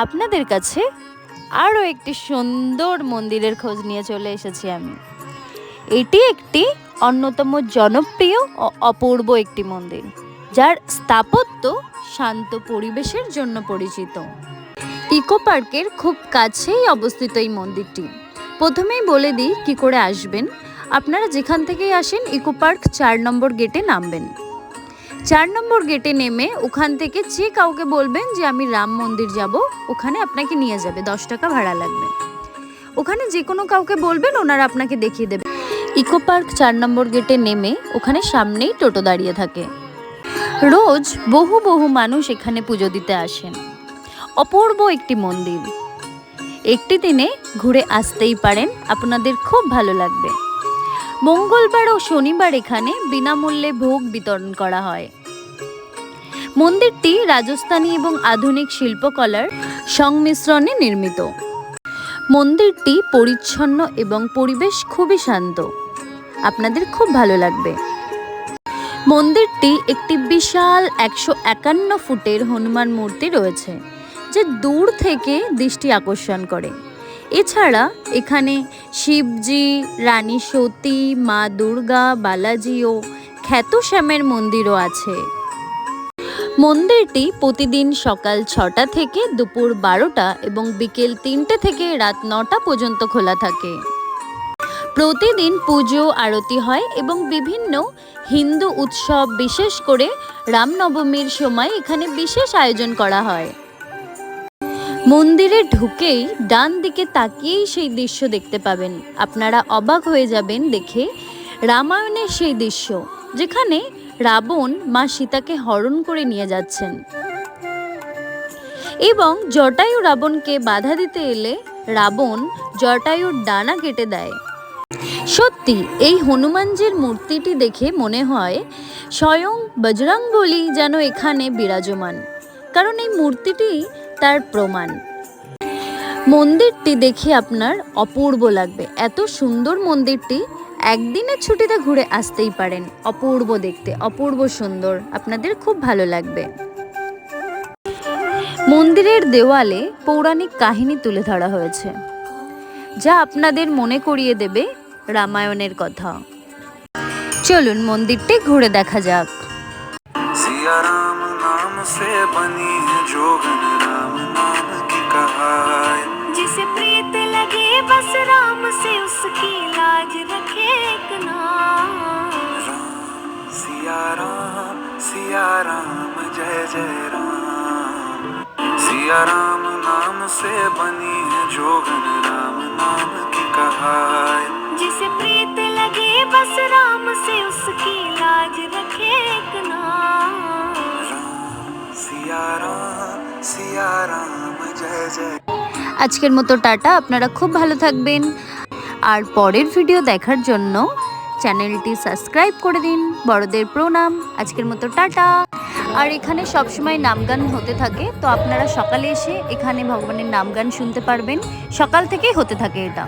আপনাদের কাছে আরও একটি সুন্দর মন্দিরের খোঁজ নিয়ে চলে এসেছি আমি। এটি একটি অন্যতম জনপ্রিয় ও অপূর্ব একটি মন্দির, যার স্থাপত্য শান্ত পরিবেশের জন্য পরিচিত। ইকো পার্কের খুব কাছেই অবস্থিত এই মন্দিরটি। প্রথমেই বলে দিই কি করে আসবেন। আপনারা যেখান থেকেই আসেন ইকো পার্ক 4 নম্বর গেটে নামবেন। 4 নম্বর গেটে নেমে ওখান থেকে যে কাউকে বলবেন যে আমি রাম মন্দির যাব, ওখানে আপনাকে নিয়ে যাবে। 10 টাকা ভাড়া লাগবে। ওখানে যে কোনো কাউকে বলবেন, ওনারা আপনাকে দেখিয়ে দেবে। ইকো পার্ক 4 নম্বর গেটে নেমে ওখানে সামনেই টোটো দাঁড়িয়ে থাকে। রোজ বহু বহু মানুষ এখানে পুজো দিতে আসেন। অপূর্ব একটি মন্দির। একটি দিনে ঘুরে আসতেই পারেন, আপনাদের খুব ভালো লাগবে। মঙ্গলবার ও শনিবার এখানে বিনামূল্যে ভোগ বিতরণ করা হয়। মন্দিরটি রাজস্থানী এবং আধুনিক শিল্পকলার সংমিশ্রণে নির্মিত। মন্দিরটি পরিচ্ছন্ন এবং পরিবেশ খুবই শান্ত। আপনাদের খুব ভালো লাগবে। মন্দিরটি একটি বিশাল 151 ফুটের হনুমান মূর্তি রয়েছে, যে দূর থেকে দৃষ্টি আকর্ষণ করে। এছাড়া এখানে শিবজি, রানী সতী, মা দুর্গা, বালাজি ও খ্যাতশ্যামের মন্দিরও আছে। মন্দিরটি প্রতিদিন সকাল 6টা থেকে দুপুর 12টা এবং বিকেল 3টে থেকে রাত 9টা পর্যন্ত খোলা থাকে। প্রতিদিন পুজো আরতি হয় এবং বিভিন্ন হিন্দু উৎসব, বিশেষ করে রামনবমীর সময় এখানে বিশেষ আয়োজন করা হয়। মন্দিরে ঢুকেই ডান দিকে তাকিয়েই সেই দৃশ্য দেখতে পাবেন। আপনারা অবাক হয়ে যাবেন দেখে। রামায়ণের সেই দৃশ্য, যেখানে রাবণ মা সীতাকে হরণ করে নিয়ে যাচ্ছেন এবং জটায়ু রাবণকে বাধা দিতে এলে রাবণ জটায়ুর ডানা কেটে দেয়। সত্যি এই হনুমানজির মূর্তিটি দেখে মনে হয় স্বয়ং বজরংবলী যেন এখানে বিরাজমান, কারণ এই মূর্তিটি তার প্রমাণ। মন্দিরটি দেখে আপনার অপূর্ব লাগবে। এত সুন্দর মন্দিরটি, একদিনের ছুটিতে ঘুরে আসতেই পারেন। অপূর্ব দেখতে, অপূর্ব সুন্দর, আপনাদের খুব ভালো লাগবে। মন্দিরের দেওয়ালে পৌরাণিক কাহিনী তুলে ধরা হয়েছে, যা আপনাদের মনে করিয়ে দেবে রামায়ণের কথা। চলুন মন্দিরটি ঘুরে দেখা যাক। सिया राम नाम से बनी है जोगन, राम नाम की कहाय। जिसे प्रीत लगे बस राम से उसकी लाज रखे एक नाम। सिया राम जय जय राम। सिया राम नाम से बनी है जोगन, राम नाम की कहाय। जिसे प्रीत लगे बस राम से उसकी लाज रखे एक नाम। सिया राम जय जय। আজকের মতো টাটা। আপনারা খুব ভালো থাকবেন, আর পরের ভিডিও দেখার জন্য চ্যানেলটি সাবস্ক্রাইব করে দিন। বড়দের প্রণাম। আজকের মতো টাটা। আর এখানে সবসময় নামগান হতে থাকে, তো আপনারা সকালে এসে এখানে ভগবানের নামগান শুনতে পারবেন। সকাল থেকেই হতে থাকে এটা।